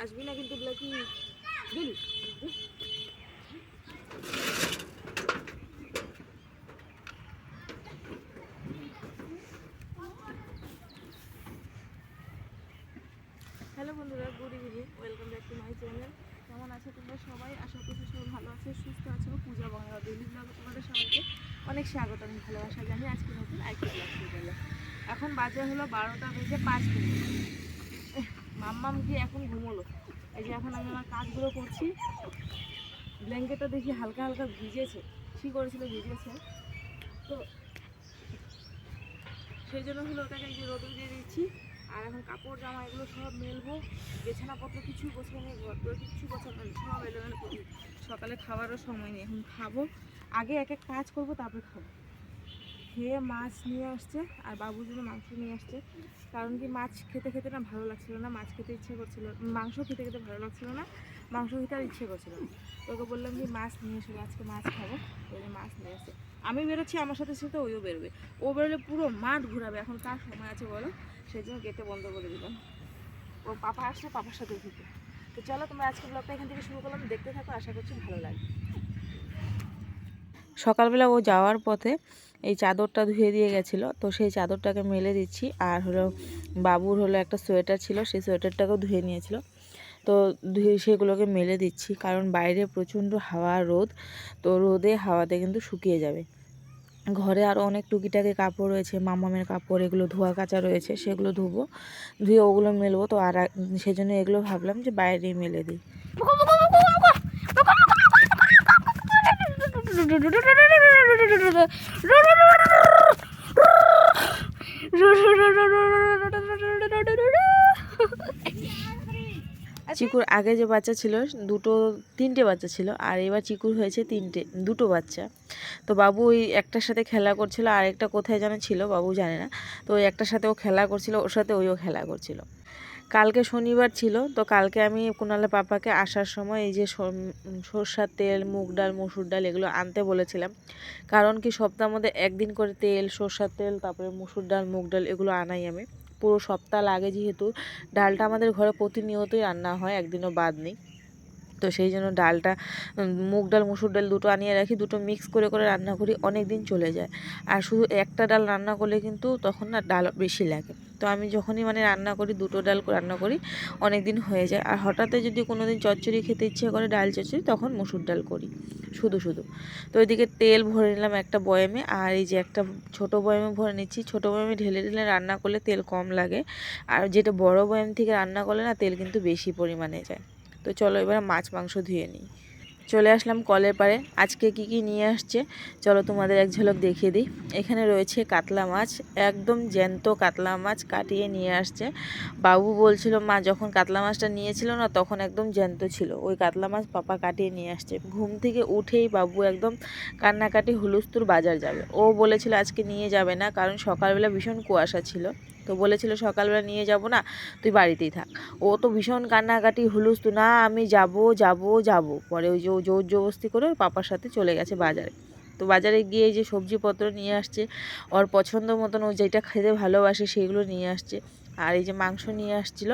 আসবি না কিন্তু ব্ল্যাকি দিল। হ্যালো বন্ধুরা, good evening, welcome back to my channel. কেমন আছো তোমরা সবাই? আশা করছি সবাই ভালো আছে, সুস্থ আছো। পূজা বাংলা ডেইলি ব্লগে তোমাদের সবাইকে অনেক স্বাগত, আমি ভালোবাসা জানি। আজকে নতুন আরেকটি ব্লগ শুরু করলাম। এখন বাজে হলো 12:05। মাম্মাম কি এখন ঘুমোলো। এই যে এখন আমি আমার কাজগুলো করছি। ব্ল্যাঙ্কেটটা দেখি হালকা হালকা ভিজেছে, কী করেছিল ভিজেছে, তো সেই জন্য হলো ওটাকে এই যে রোদে দিয়ে দিচ্ছি। আর এখন কাপড় জামা এগুলো সব মেলবো, বিছানাপত্র কিছু গোছানো, ঘর দোর কিছু গোছানো, সব এলোমেলো করবো। সকালে খাওয়ারও সময় নেই, এখন খাবো, আগে এক এক কাজ করবো তারপরে খাবো। খেয়ে মাছ নিয়ে আসছে, আর বাবুর জন্য মাংস নিয়ে আসছে। কারণ কি মাছ খেতে খেতে না ভালো লাগছিল না, মাছ খেতে ইচ্ছে করছিল, মাংস খেতে খেতে ভালো লাগছিল না, মাংস খেতে আর ইচ্ছে করছিল না। তোকে বললাম কি মাছ নিয়ে এসে আজকে মাছ খাবো, ওই মাছ নিয়ে আসছে। আমি বেরোচ্ছি, আমার সাথে সাথে ওইও বেরোবে। ও বেরোলে পুরো মাঠ ঘুরাবে, এখন কার সময় আছে বলো, সেই জন্য গেটে বন্ধ করে দিলাম। ও পাপা আসলে পাপার সাথে ঘুরবে। তো চলো, তোমরা আজকে ব্লগটা এখান থেকে শুরু করলাম, দেখতে থাকো, আশা করছি ভালো লাগবে। সকালবেলা ও যাওয়ার পথে এই চাদরটা ধুয়ে দিয়ে গেছিলো, তো সেই চাদরটাকে মেলে দিচ্ছি। আর হলো বাবুর হলো একটা সোয়েটার ছিল, সেই সোয়েটারটাকেও ধুয়ে নিয়েছিল, তো ধুয়ে সেগুলোকে মেলে দিচ্ছি। কারণ বাইরে প্রচণ্ড হাওয়া, রোদ, তো রোদে হাওয়াতে কিন্তু শুকিয়ে যাবে। ঘরে আরও অনেক টুকিটাকি কাপড় রয়েছে, মামামের কাপড়, এগুলো ধোয়া কাচা রয়েছে, সেগুলো ধুবো, ধুয়ে ওগুলো মেলবো। তো আর সেজন্য এগুলো ভাবলাম যে বাইরেই মেলে দিই। চিকুর আগে যে বাচ্চা ছিল তিনটে বাচ্চা ছিল, আর এবার চিকুর হয়েছে দুটো বাচ্চা। তো বাবু ওই একটার সাথে খেলা করছিল, আর একটা কোথায় যেন ছিল বাবু জানে না। তো ওই একটার সাথে ও খেলা করছিল, ওর সাথে ওইও খেলা করছিল। কালকে শনিবার ছিল, তো কালকে আমি কুনালের পাপাকে আসার সময় এই যে সরষার তেল, মুগ ডাল, মসুর ডাল এগুলো আনতে বলেছিলাম। কারণ কি সপ্তাহের মধ্যে একদিন করে তেল, সরষার তেল, তারপরে মসুর ডাল, মুগ ডাল এগুলো আনাই আমি। পুরো সপ্তাহ লাগে, যেহেতু ডালটা আমাদের ঘরে প্রতিনিয়তই রান্না হয়, একদিনও বাদ নেই। তো সেই জন্য ডালটা, মুগ ডাল, মসুর ডাল দুটো আনিয়ে রাখি, দুটো মিক্স করে করে রান্না করি, অনেক দিন চলে যায়। আর শুধু একটা ডাল রান্না করলে কিন্তু তখন না ডাল বেশি লাগে। তো আমি যখনই মানে রান্না করি, দুটো ডাল রান্না করি, অনেক দিন হয়ে যায়। আর হঠাৎ যদি কোনো দিন চচ্চড়ি খেতে ইচ্ছে করে, ডাল চচ্চড়ি, তখন মসুর ডাল করি শুধু শুধু। তো ওইদিকে তেল ভরে নিলাম একটা বয়ামে, আর এই যে একটা ছোটো বয়ামে ভরে নিচ্ছি। ছোটো বয়ামে ঢেলে ঢেলে রান্না করলে তেল কম লাগে, আর যেটা বড় বয়াম থেকে রান্না করলে না তেল কিন্তু বেশি পরিমাণে যায়। তো চলো এবার মাছ মাংস ধুয়ে নিই। চলে আসলাম কলের পাড়ে। আজকে কি কি নিয়ে আসছে চলো তোমাদের এক ঝলক দেখিয়ে দিই। এখানে রয়েছে কাতলা মাছ, একদম জ্যান্ত কাতলা মাছ কাটিয়ে নিয়ে আসছে। বাবু বলছিল মা যখন কাতলা মাছটা নিয়েছিল না তখন একদম জ্যান্ত ছিল, ওই কাতলা মাছ পাপা কাটিয়ে নিয়ে আসছে। ঘুম থেকে উঠেই বাবু একদম কান্নাকাটি, হুলস্থুল, বাজার যাবে। ও বলেছিল আজকে নিয়ে যাবে না, কারণ সকালবেলা ভীষণ কুয়াশা ছিল, তো বলেছিল সকালবেলা নিয়ে যাব না, তুই বাড়িতেই থাক। ও তো ভীষণ কান্নাকাটি, হুলস্থুল, না আমি যাব যাব যাব। পরে ওই যে ও জোর জবরদস্তি করে ওর পাপার সাথে চলে গেছে বাজারে। তো বাজারে গিয়ে যে সবজিপত্র নিয়ে আসছে, ওর পছন্দ মতন ও যেটা খেতে ভালোবাসে সেগুলো নিয়ে আসছে। আর এই যে মাংস নিয়ে আসছিল,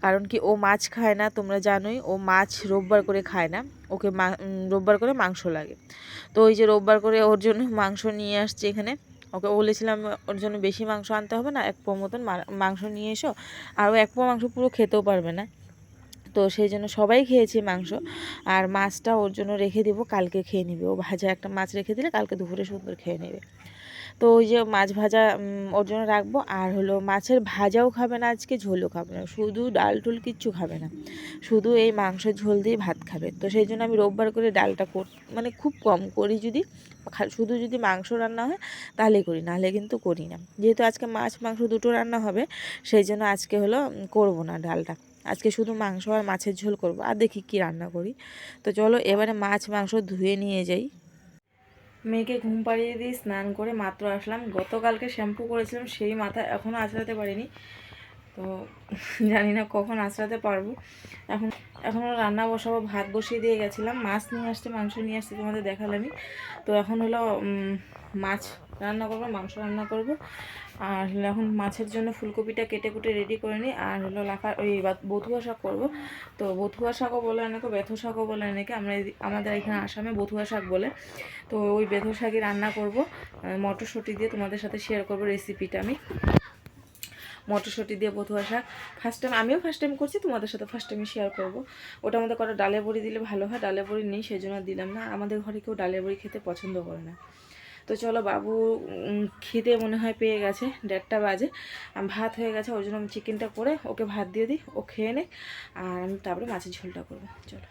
কারণ কি ও মাছ খায় না, তোমরা জানোই, ও মাছ রোববার করে খায় না, ওকে রোববার করে মাংস লাগে। তো ওই যে রোববার করে ওর জন্য মাংস নিয়ে আসছে এখানে। ওকে বলেছিলাম ওর জন্য বেশি মাংস আনতে হবে না, 1 পোয়া মতন মাংস নিয়ে এসো। আর ও 1 পোয়া মাংস পুরো খেতেও পারবে না, তো সেই জন্য সবাই খেয়েছি মাংস। আর মাছটা ওর জন্য রেখে দেবো, কালকে খেয়ে নেবে। ও ভাজা একটা মাছ রেখে দিলে কালকে দুপুরে সুন্দর খেয়ে নেবে। তো ওই যে মাছ ভাজা ওর জন্য রাখবো। আর হলো মাছের ভাজাও খাবে না আজকে, ঝোলও খাবে না, শুধু ডাল টুল কিচ্ছু খাবে না, শুধু এই মাংসের ঝোল দিয়ে ভাত খাবে। তো সেই জন্য আমি রোববার করে ডালটা মানে খুব কম করি, শুধু যদি মাংস রান্না হয় তাহলেই করি, নাহলে কিন্তু করি না। যেহেতু আজকে মাছ মাংস দুটো রান্না হবে, সেই জন্য আজকে হলো করবো না ডালটা, আজকে শুধু মাংস আর মাছের ঝোল করব। আর দেখি কি রান্না করি। তো চলো এবারে মাছ মাংস ধুয়ে নিয়ে যাই। মেয়েকে ঘুম পাড়িয়ে দিয়ে স্নান করে মাত্র আসলাম। গতকালকে শ্যাম্পু করেছিলাম, সেই মাথা এখনও আঁচড়াতে পারিনি, তো জানি না কখন আঁচড়াতে পারবো। এখনও রান্না বসাবো, ভাত বসিয়ে দিয়ে গেছিলাম, মাছ নিয়ে আসছে, মাংস নিয়ে আসছে, তোমাদের দেখালামই। তো এখন হলো মাছ রান্না করবো, মাংস রান্না করব। আর হলো এখন মাছের জন্য ফুলকপিটা কেটে কুটে রেডি করে নিই। আর হলো ওই বথুয়া শাক করবো। তো বথুয়া শাকও বলে অনেকে, বেথো শাকও বলে অনেকে, আমাদের এখানে আসামে বথুয়া শাক বলে। তো ওই বেথো শাকই রান্না করব মটরশুঁটি দিয়ে, তোমাদের সাথে শেয়ার করব রেসিপিটা। আমি মটরশুঁটি দিয়ে বথুয়া শাক আমিও ফার্স্ট টাইম করছি, তোমাদের সাথে ফার্স্ট টাইমে শেয়ার করব। ওটার মধ্যে কটা ডালের বড়ি দিলে ভালো হয়, ডালের বড়ি নেই সেই জন্য দিলাম না। আমাদের ঘরে কেউ ডালের বড়ি খেতে পছন্দ করে না। তো চলো, বাবু খিদে মনে হয় পেয়ে গেছে, 1:30 বাজে, ভাত হয়ে গেছে, ওই জন্য আমি চিকেনটা করে ওকে ভাত দিয়ে দিই, ও খেয়ে নে, আর আমি তারপরে মাছের ঝোলটা করবো। চলো।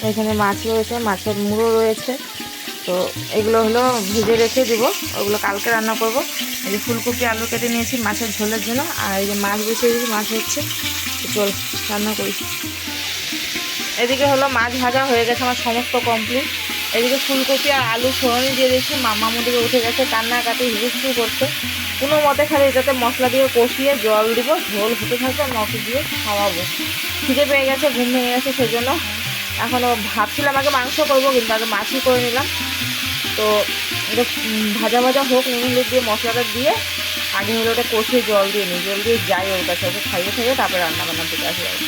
এখানে মাছ রয়েছে, মাছের মুড়ো রয়েছে, তো এগুলো হলো ভেজে রেখে দিব, ওগুলো কালকে রান্না করব। এই যে ফুলকপি আলু কেটে নিয়েছি মাছের ঝোলের জন্য, আর এই যে মাছ বসিয়ে দিয়েছি, মাছ হচ্ছে, তো চল রান্না করি। এদিকে হলো মাছ ভাজা হয়ে গেছে আমার সমস্ত কমপ্লিট। এদিকে ফুলকপি আর আলু ফোড়ন দিয়ে দিয়েছি, মামা মুদিকে উঠে গেছে, কান্নাকাটি হিসু করছে। কোনো মতে খালি এটাতে মশলা দিয়ে কষিয়ে জল দিব, ঝোল হতে থাকবে, আমি ওকে দিয়ে খাওয়াবো। খিদে পেয়ে গেছে, ঘুম ভেঙে গেছে, সেজন্য এখনও ভাবছিলাম আগে মাংস করবো, কিন্তু আগে মাছই করে নিলাম। তো এটা ভাজা ভাজা হোক, নুন হলুদ দিয়ে মশলাটা দিয়ে আগে হলো ওটা কষিয়ে জল দিয়ে নিই, জল দিয়ে যাই ওর কাছে, ওকে খাইয়ে খাইয়ে তারপরে রান্না বান্না থেকে আসে আর কি।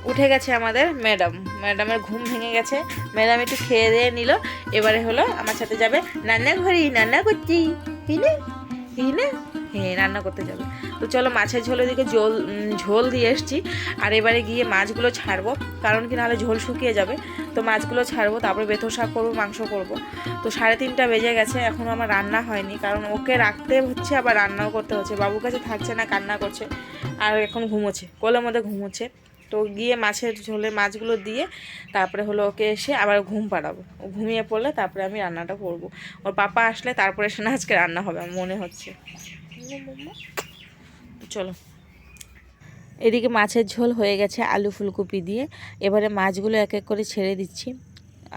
উঠে গেছে আমাদের ম্যাডামের ঘুম ভেঙে গেছে, ম্যাডাম একটু খেয়ে দিয়ে নিল। এবারে হলো আমার সাথে যাবে রান্নাঘরে, রান্না করছি, হ্যাঁ রান্না করতে যাবে। তো চলো, মাছের ঝোলের দিকে ঝোল দিয়ে এসছি, আর এবারে গিয়ে মাছগুলো ছাড়বো, কারণ কি নাহলে ঝোল শুকিয়ে যাবে। তো মাছগুলো ছাড়বো, তারপরে বেথো শাক করবো, মাংস করব। তো 3:30 বেজে গেছে, এখনও আমার রান্না হয়নি, কারণ ওকে রাখতে হচ্ছে আবার রান্নাও করতে হচ্ছে। বাবুর কাছে থাকছে না, কান্না করছে, আর এখন ঘুমোচ্ছে, কোলের মধ্যে ঘুমোচ্ছে। তো গিয়ে মাছের ঝোলে মাছগুলো দিয়ে তারপরে হলো ওকে এসে আবার ঘুম পাড়াবো, ও ঘুমিয়ে পড়লে তারপরে আমি রান্নাটা করবো। ওর পাপা আসলে তারপরে এসে না আজকে রান্না হবে আমার মনে হচ্ছে। চলো, এদিকে মাছের ঝোল হয়ে গেছে আলু ফুলকপি দিয়ে। এবারে মাছগুলো এক এক করে ছেড়ে দিচ্ছি।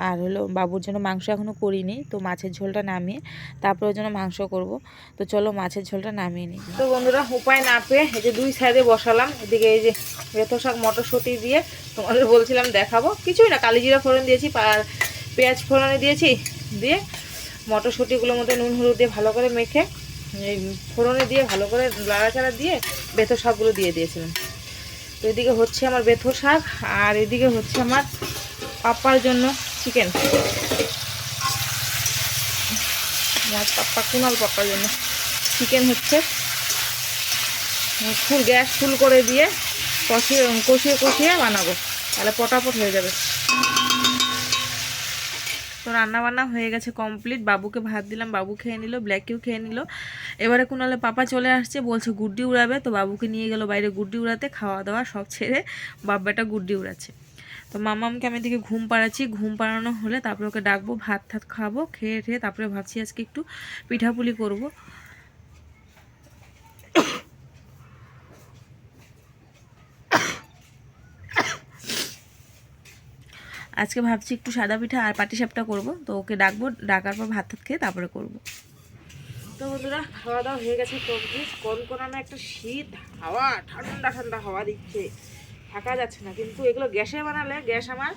আর হলো বাবুর জন্য মাংস এখনও করিনি, তো মাছের ঝোলটা নামিয়ে তারপর ওর জন্য মাংস করব। তো চলো মাছের ঝোলটা নামিয়ে নিই। তো বন্ধুরা, উপায় না পেয়ে এই যে 2 সাইডে বসালাম। এদিকে এই যে বেথো শাক মটরশুঁটি দিয়ে তোমাদের বলছিলাম দেখাবো, কিছুই না, কালিজিরা ফোড়ন দিয়েছি, আর পেঁয়াজ ফোড়নে দিয়েছি, দিয়ে মটরশুঁটিগুলোর মধ্যে নুন হলুদ দিয়ে ভালো করে মেখে এই ফোড়নে দিয়ে ভালো করে লাড়াচাড়া দিয়ে বেথো শাকগুলো দিয়ে দিয়েছিলাম। তো এদিকে হচ্ছে আমার বেথো শাক, আর এদিকে হচ্ছে আমার পাপ্পার জন্য চিকেন, কুনাল পাপ্পার জন্য চিকেন হচ্ছে। গ্যাস ফুল করে দিয়ে কষিয়ে কষিয়ে বানাবো, তাহলে পটাপট হয়ে যাবে। তো রান্না বান্না হয়ে গেছে কমপ্লিট, বাবুকে ভাত দিলাম, বাবু খেয়ে নিল, ব্ল্যাকেও খেয়ে নিল। এবারে কুনালে পাপা চলে আসছে, বলছে গুড্ডি উড়াবে, তো বাবুকে নিয়ে গেল বাইরে গুড্ডি উড়াতে, খাওয়া দাওয়া সব ছেড়ে বাব্বাটা গুড্ডি উড়াচ্ছে। তো মামামকে আমি এদিকে ঘুম পাড়াচ্ছি, ঘুম পাড়ানো হলে তারপরে ওকে ডাকবো, ভাত খাবো, খেয়ে তারপরে ভাবছি আজকে একটু পিঠাপুলি করব। আজকে ভাবছি একটু সাদা পিঠা আর পাটিসাপটা করব। তো ওকে ডাকবো, ডাকার পর ভাত খেয়ে তারপরে করব। তো বন্ধুরা, খাওয়া দাওয়া হয়ে গেছে কমপ্লিট। কনকনানো একটা শীত হাওয়া, ঠান্ডা ঠান্ডা হাওয়া দিচ্ছে, থাকা যাচ্ছে না। কিন্তু এগুলো গ্যাসে বানালে গ্যাস আমার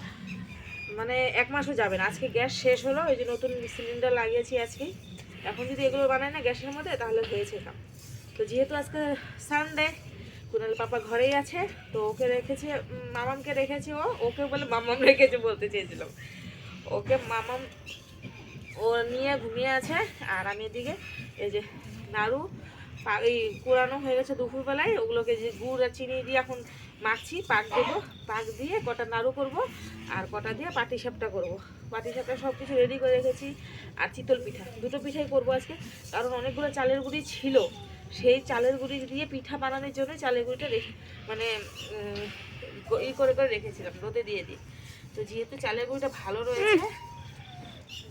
মানে 1 মাসও যাবে না। আজকে গ্যাস শেষ হলো, এই যে নতুন সিলিন্ডার লাগিয়েছি আজকে। এখন যদি এগুলো বানায় না গ্যাসের মধ্যে, তাহলে হয়েছে কাম। তো যেহেতু আজকে সানডে, কুনাল পাপা ঘরেই আছে, তো ওকে রেখেছে, মামামকে রেখেছে, ওকে বলে মামাম রেখেছে বলতে চেয়েছিলাম, ওকে মামাম ও নিয়ে ঘুমিয়ে আছে। আর আমি এদিকে এই যে নাড়ু এই কোরানো হয়ে গেছে দুপুরবেলায়, ওগুলোকে যে গুড় আর চিনি দিয়ে এখন মাখছি, পাক দেবো, পাক দিয়ে কটা নাড়ু করব, আর কটা দিয়ে পাটিসাপটা করব। বাটি সাপটা সব কিছু রেডি করে রেখেছি। আর চিতল পিঠা, দুটো পিঠাই করবো আজকে, কারণ অনেকগুলো চালের গুঁড়ি ছিল। সেই চালের গুঁড়ি দিয়ে পিঠা বানানোর জন্য চালের গুঁড়িটা রেখে মানে করে রেখেছিলাম রোদে দিয়ে দিই। তো যেহেতু চালের গুঁড়িটা ভালো রয়েছে,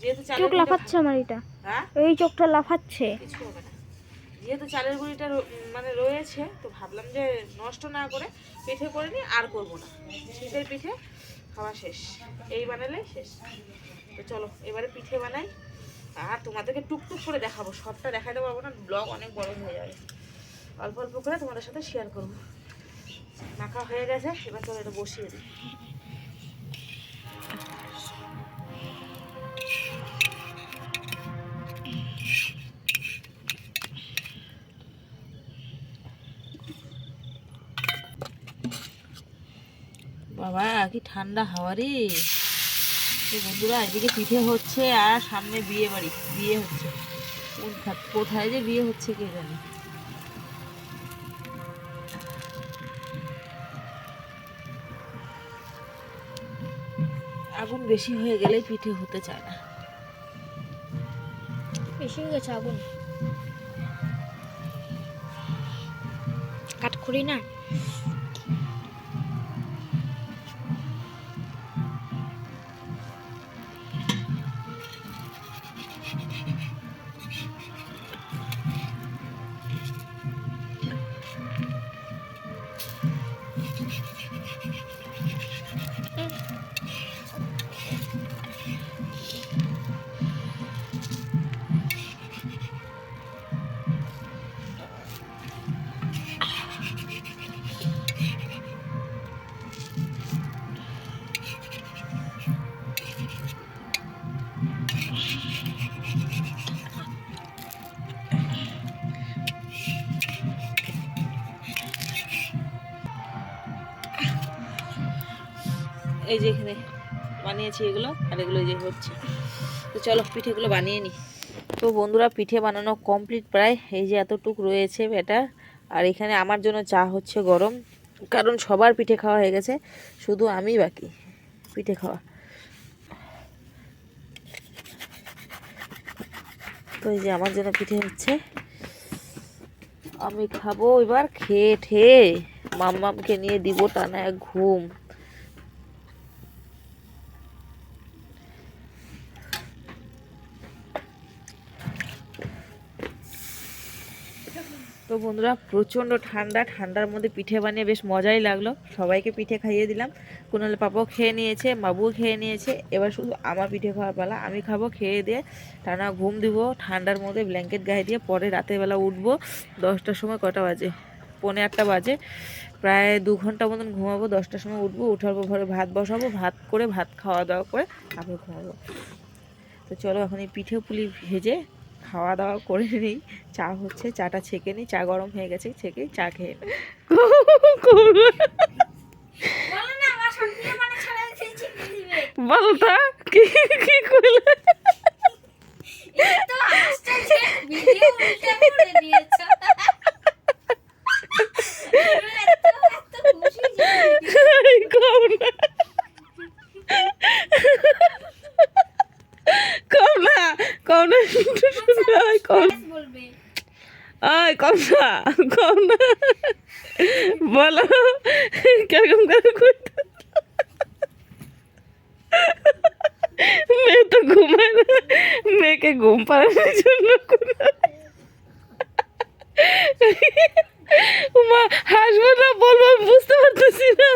যেহেতু চালের গুঁড়িটা লাফাচ্ছে আমার এটা, হ্যাঁ এই চোখটা লাফাচ্ছে, কিছু হবে না। যেহেতু চালের গুঁড়িটা মানে রয়েছে, তো ভাবলাম যে নষ্ট না করে পিঠে করে নিই, আর করবো না। শীতের পিঠে খাওয়া শেষ, এই বানালে শেষ। তো চলো এবারে পিঠে বানাই, আর তোমাদেরকে টুকটুক করে দেখাবো, সবটা দেখাতে পারবো না, ব্লগ অনেক বড় হয়ে যাবে। অল্প অল্প করে তোমাদের সাথে শেয়ার করবো। মাখা হয়ে গেছে, এবার চলো এটা বসিয়ে দিই। বাবা কি ঠান্ডা হাওয়া রে। তো বন্ধুরা এদিকে পিঠে হচ্ছে, আর সামনে বিয়ে বাড়ি, বিয়ে হচ্ছে। কোথায় যে বিয়ে হচ্ছে কে জানে। আগুন বেশি হয়ে গেলে পিঠে হতে চায় না। বেশি হয়ে গেছে আগুন, কাঠখড়ি না। এই যে এখানে বানিয়েছি এগুলো, আর এগুলো যে হচ্ছে। তো চলো পিঠেগুলো বানিয়ে নিই। তো বন্ধুরা পিঠে বানানো কমপ্লিট প্রায়, এই যে এতটুক রয়েছে ব্যাটার। আর এখানে আমার জন্য চা হচ্ছে গরম, কারণ সবার পিঠে খাওয়া হয়ে গেছে, শুধু আমি বাকি পিঠে খাওয়া। তো এই যে আমার জন্য পিঠে হচ্ছে, আমি খাবো এবার। খেয়ে ঠেয়ে মাম্মামকে নিয়ে দিব টানা এক ঘুম। তো বন্ধুরা প্রচণ্ড ঠান্ডা, ঠান্ডার মধ্যে পিঠে বানিয়ে বেশ মজাই লাগলো। সবাইকে পিঠে খাইয়ে দিলাম, কুনাল পাপাও খেয়ে নিয়েছে, বাবুও খেয়ে নিয়েছে। এবার শুধু আমার পিঠে খাওয়ার পালা, আমি খাবো। খেয়ে দিয়ে টানা ঘুম দিব ঠান্ডার মধ্যে, ব্ল্যাঙ্কেট গায়ে দিয়ে। পরে রাতের বেলা উঠবো 10টার সময়, কটা বাজে 7:45 বাজে, প্রায় 2 ঘন্টা মতন ঘুমাবো। 10টার সময় উঠবো, উঠার পর ঘরে ভাত বসাবো, ভাত করে ভাত খাওয়া দাওয়া করে তারপর ঘুমাবো। তো চলো এখন এই পিঠে পুলি ভেজে খাওয়া দাওয়া করে নিই। চা হচ্ছে, চাটা ছেঁকে নিই, চা গরম হয়ে গেছে, ছেঁকে চা খেয়ে বলতা কি কি করলে। বলো কিরকম করে করতে। মেয়ে তো ঘুমায় না, মেয়েকে ঘুম পাড়ানোর জন্য মা হাসবো না বলবো বুঝতে পারতেছি না।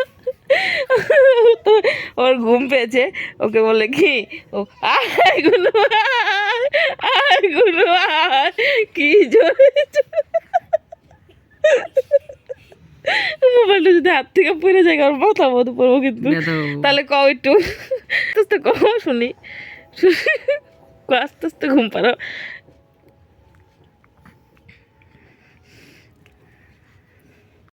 ওর ঘুম পেয়েছে, ওকে বলে কি ও আয় গুনু আয় গুনু আয়, কি জোরে মোবাইলটা যদি হাত থেকে পড়ে যায় আর মাথা মতো পড়বো কিন্তু। তাহলে কও একটু আস্তে আস্তে কও শুনি, আস্তে আস্তে ঘুম পাড়ো।